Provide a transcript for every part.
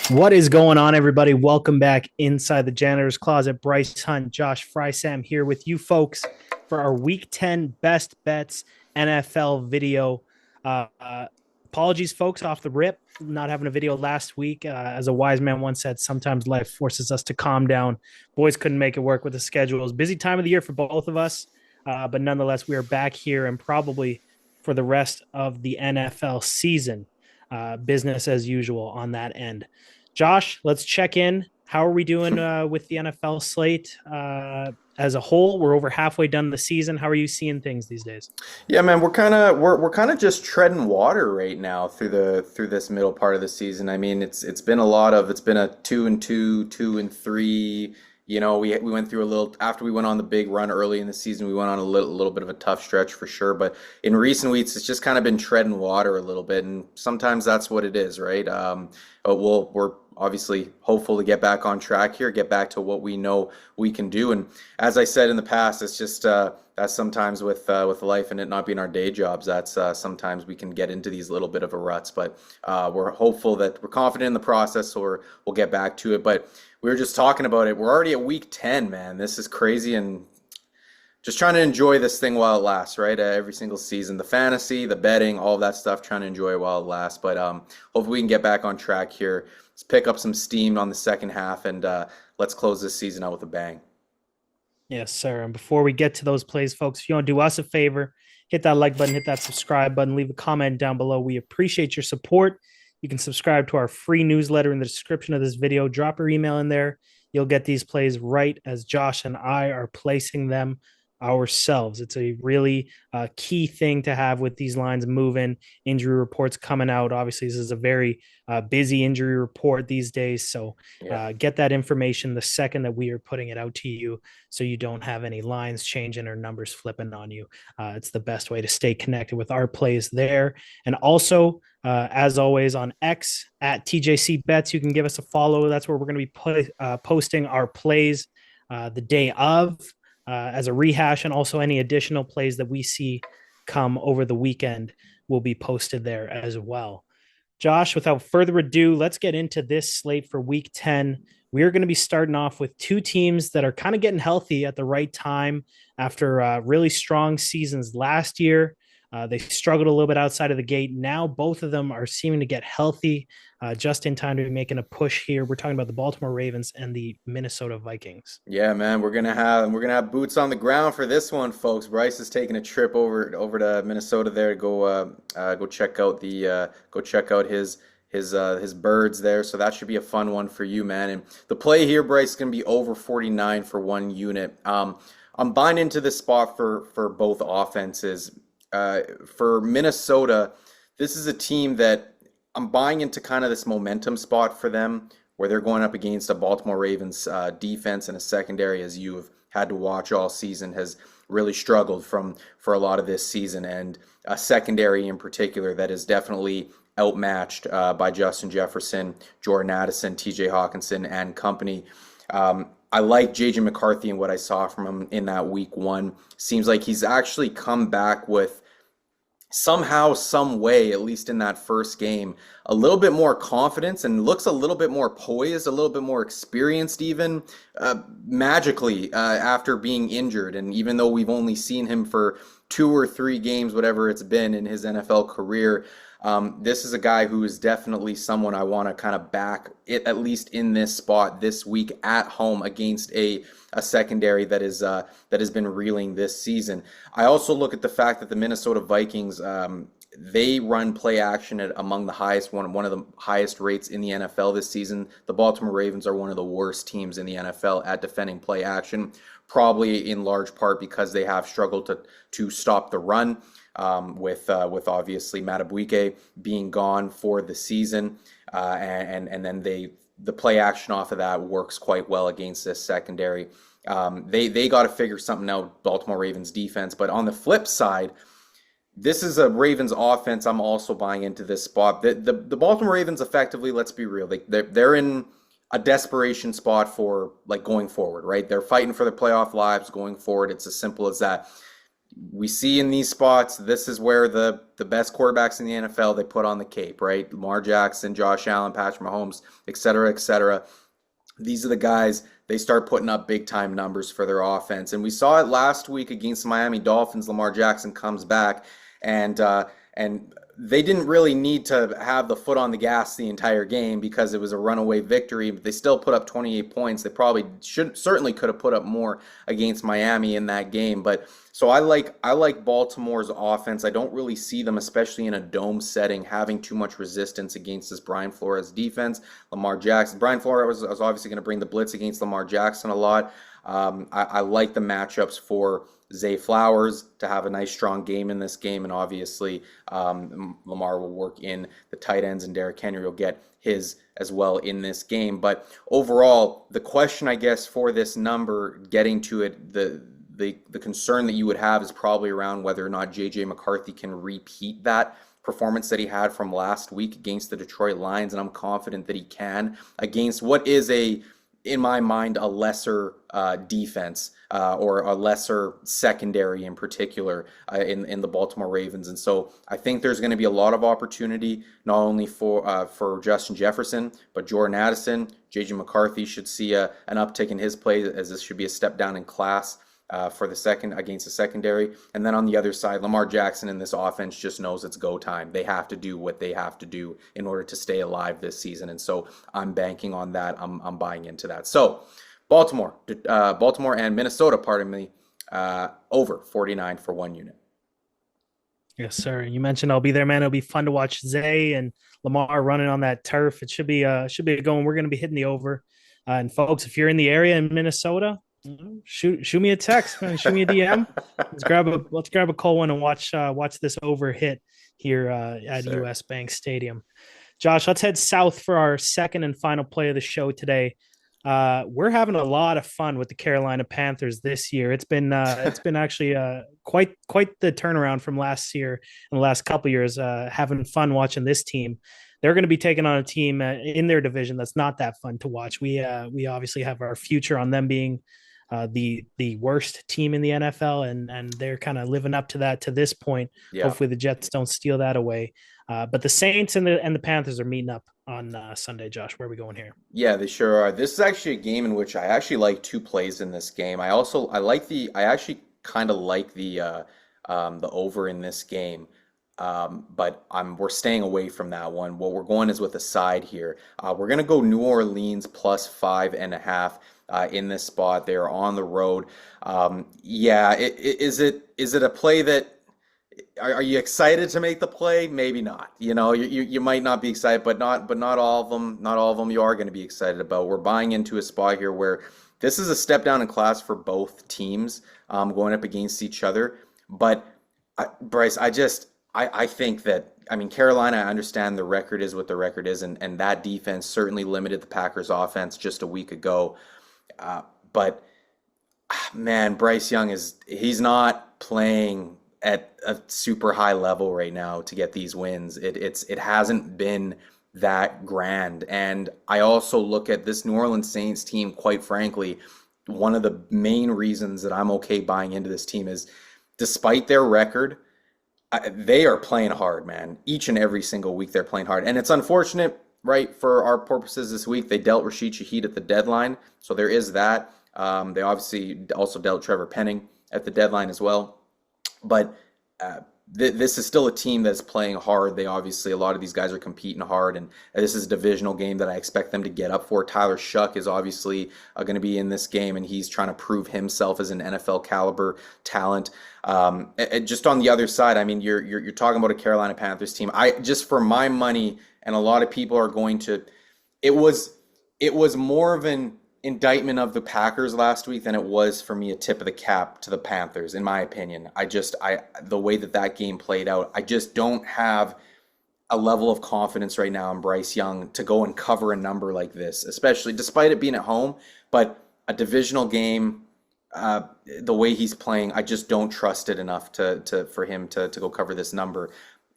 What is going on, everybody? Welcome back inside the Janitor's Closet. Bryce Hunt, Josh Frey-Sam here with you folks for our Week 10 Best Bets NFL video. Uh, uh, Apologies, folks, off the rip, not having a video last week. As a wise man once said, sometimes life forces us to calm down. Boys couldn't make it work with the schedule. It was a busy time of the year for both of us, but nonetheless, we are back here and probably for the rest of the NFL season. Business as usual on that end. Josh, let's check in. How are we doing with the NFL slate as a whole? We're over halfway done the season. How are you seeing things these days? Yeah, man, we're kind of just treading water right now through this middle part of the season. I mean, it's been a 2-2, 2-3. We went through a little after we went on the big run early in the season. We went on a little bit of a tough stretch for sure. But in recent weeks, it's just kind of been treading water a little bit, and sometimes that's what it is, right? But we're obviously hopeful to get back on track here, get back to what we know we can do. And as I said in the past, it's just that's sometimes with life and it not being our day jobs. That's sometimes we can get into these little bit of a ruts. But we're hopeful that we're confident in the process, or we'll get back to it. But we were just talking about it. We're already at week 10, man. This is crazy, and just trying to enjoy this thing while it lasts, right? Every single season, the fantasy, the betting, all of that stuff, trying to enjoy it while it lasts. But hopefully we can get back on track here. Let's pick up some steam on the second half, and let's close this season out with a bang. Yes, sir. And before we get to those plays, folks, if you want to do us a favor, hit that like button, hit that subscribe button, leave a comment down below. We appreciate your support. You can subscribe to our free newsletter in the description of this video. Drop your email in there. You'll get these plays right as Josh and I are placing them ourselves. It's a really key thing to have with these lines moving, injury reports coming out. Obviously, this is a very busy injury report these days. So Yeah. get that information the second that we are putting it out to you so you don't have any lines changing or numbers flipping on you. It's the best way to stay connected with our plays there. And also, as always, on X at TJC Bets, you can give us a follow. That's where we're going to be posting our plays the day of as a rehash, and also any additional plays that we see come over the weekend will be posted there as well. Josh, without further ado, let's get into this slate for week 10. We're going to be starting off with two teams that are kind of getting healthy at the right time after really strong seasons last year. They struggled a little bit outside of the gate. Now both of them are seeming to get healthy just in time to be making a push here. We're talking about the Baltimore Ravens and the Minnesota Vikings. Yeah, man, we're gonna have boots on the ground for this one, folks. Bryce is taking a trip over to Minnesota there to go check out his birds there. So that should be a fun one for you, man. And the play here, Bryce, is gonna be over 49 for one unit. I'm buying into this spot for both offenses. For Minnesota, this is a team that I'm buying into kind of this momentum spot for them, where they're going up against a Baltimore Ravens defense and a secondary, as you have had to watch all season, has really struggled for a lot of this season, and a secondary in particular that is definitely outmatched by Justin Jefferson, Jordan Addison, T.J. Hawkinson, and company. I like J.J. McCarthy and what I saw from him in that week one. Seems like he's actually come back with somehow, some way, at least in that first game, a little bit more confidence and looks a little bit more poised, a little bit more experienced, even magically after being injured. And even though we've only seen him for 2 or 3 games, whatever it's been in his NFL career, this is a guy who is definitely someone I want to kind of back it, at least in this spot this week at home against a secondary that has been reeling this season. I also look at the fact that the Minnesota Vikings, they run play action at among the highest one of the highest rates in the NFL this season. The Baltimore Ravens are one of the worst teams in the NFL at defending play action, probably in large part because they have struggled to stop the run. With obviously Madubuike being gone for the season, and then the play action off of that works quite well against this secondary. They got to figure something out, Baltimore Ravens defense. But on the flip side, this is a Ravens offense. I'm also buying into this spot. The Baltimore Ravens, effectively, let's be real, they're in a desperation spot for like going forward, right? They're fighting for their playoff lives going forward. It's as simple as that. we see in these spots, this is where the best quarterbacks in the NFL, they put on the cape, right? Lamar Jackson, Josh Allen, Patrick Mahomes, et cetera, et cetera. These are the guys, they start putting up big time numbers for their offense. And we saw it last week against the Miami Dolphins. Lamar Jackson comes back and they didn't really need to have the foot on the gas the entire game because it was a runaway victory, but they still put up 28 points. They probably certainly could have put up more against Miami in that game. But so I like Baltimore's offense. I don't really see them, especially in a dome setting, having too much resistance against this Brian Flores defense. Lamar Jackson, Brian Flores was obviously going to bring the blitz against Lamar Jackson a lot. I like the matchups for Zay Flowers to have a nice strong game in this game, and obviously Lamar will work in the tight ends, and Derrick Henry will get his as well in this game. But overall, the question, I guess, for this number, getting to it, the concern that you would have is probably around whether or not J.J. McCarthy can repeat that performance that he had from last week against the Detroit Lions, and I'm confident that he can against what is in my mind, a lesser defense or a lesser secondary in particular in the Baltimore Ravens. And so I think there's going to be a lot of opportunity, not only for Justin Jefferson, but Jordan Addison. J.J. McCarthy should see an uptick in his play, as this should be a step down in class for the second against the secondary. And then on the other side, Lamar Jackson in this offense just knows it's go time. They have to do what they have to do in order to stay alive this season. And so I'm banking on that. I'm buying into that. So Baltimore and Minnesota, pardon me, over 49 for 1 unit. Yes, sir. You mentioned I'll be there, man. It'll be fun to watch Zay and Lamar running on that turf. It should be a going. We're going to be hitting the over. And folks, if you're in the area in Minnesota, shoot me a text, man. Shoot me a DM. Let's grab a cold one and watch this over hit here at US Bank Stadium. Josh, let's head south for our second and final play of the show today. We're having a lot of fun with the Carolina Panthers this year. It's been actually quite the turnaround from last year and the last couple of years. Having fun watching this team. They're going to be taking on a team in their division that's not that fun to watch. We obviously have our future on them being the worst team in the NFL, and they're kind of living up to that to this point. Yeah. Hopefully the Jets don't steal that away. But the Saints and the Panthers are meeting up on Sunday. Josh, where are we going here? Yeah, they sure are. This is actually a game in which I actually like two plays in this game. I actually kind of like the over in this game. But we're staying away from that one. What we're going is with a side here. We're going to go New Orleans plus 5.5 in this spot. They are on the road. Is it a play that are you excited to make the play? Maybe not. You might not be excited, but not all of them you are going to be excited about. We're buying into a spot here where this is a step down in class for both teams going up against each other. But Bryce, I think that, Carolina, I understand the record is what the record is, and that defense certainly limited the Packers offense just a week ago. But man, Bryce Young he's not playing at a super high level right now to get these wins. It hasn't been that grand. And I also look at this New Orleans Saints team, quite frankly, one of the main reasons that I'm okay buying into this team is despite their record, they are playing hard, man. Each and every single week they're playing hard. And it's unfortunate, right, for our purposes this week. They dealt Rashid Shaheed at the deadline, so there is that. They obviously also dealt Trevor Penning at the deadline as well. But this is still a team that's playing hard. A lot of these guys are competing hard, and this is a divisional game that I expect them to get up for. Tyler Shuck is obviously going to be in this game, and he's trying to prove himself as an NFL caliber talent. Just on the other side, you're talking about a Carolina Panthers team. Just for my money, and a lot of people are going to. It was more of an indictment of the Packers last week than it was for me a tip of the cap to the Panthers, in my opinion. The way that game played out, I just don't have a level of confidence right now in Bryce Young to go and cover a number like this, especially despite it being at home. But a divisional game, the way he's playing, I just don't trust it enough for him to go cover this number.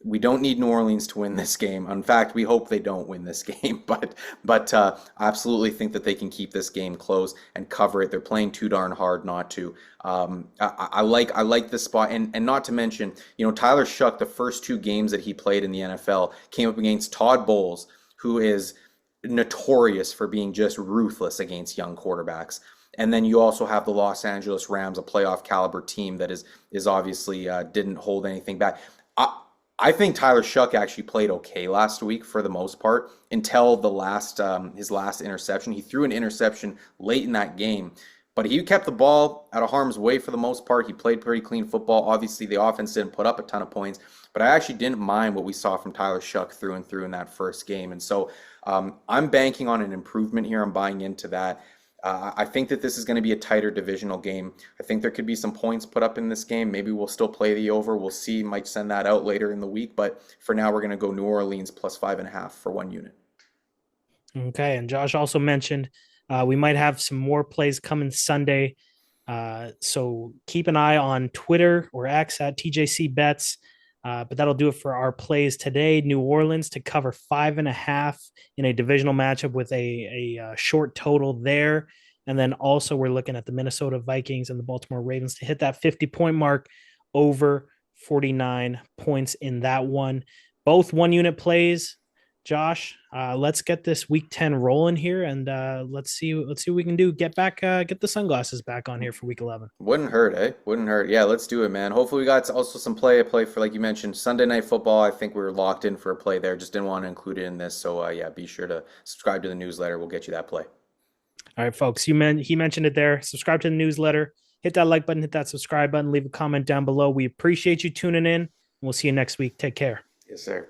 We don't need New Orleans to win this game. In fact, we hope they don't win this game, but I absolutely think that they can keep this game close and cover it. They're playing too darn hard not to. I like this spot, and not to mention, Tyler Shuck, the first two games that he played in the NFL came up against Todd Bowles, who is notorious for being just ruthless against young quarterbacks. And then you also have the Los Angeles Rams, a playoff caliber team that is obviously didn't hold anything back. I, I think Tyler Shuck actually played okay last week for the most part until the last his last interception. He threw an interception late in that game, but he kept the ball out of harm's way for the most part. He played pretty clean football. Obviously, the offense didn't put up a ton of points, but I actually didn't mind what we saw from Tyler Shuck through and through in that first game. And so I'm banking on an improvement here. I'm buying into that. I think that this is going to be a tighter divisional game. I think there could be some points put up in this game. Maybe we'll still play the over. We'll see. Might send that out later in the week. But for now, we're going to go New Orleans plus 5.5 for 1 unit. Okay. And Josh also mentioned we might have some more plays coming Sunday. So keep an eye on Twitter or X at TJC Bets. But that'll do it for our plays today. New Orleans to cover 5.5 in a divisional matchup with a short total there. And then also we're looking at the Minnesota Vikings and the Baltimore Ravens to hit that 50-point mark, over 49 points in that one. Both 1 unit plays. Josh, let's get this week 10 rolling here, and let's see what we can do. Get the sunglasses back on here for week 11. Wouldn't hurt, eh? Wouldn't hurt. Yeah, let's do it, man. Hopefully, we got also some play for, like you mentioned, Sunday Night Football. I think we were locked in for a play there. Just didn't want to include it in this. So, yeah, be sure to subscribe to the newsletter. We'll get you that play. All right, folks. He mentioned it there. Subscribe to the newsletter. Hit that like button. Hit that subscribe button. Leave a comment down below. We appreciate you tuning in. We'll see you next week. Take care. Yes, sir.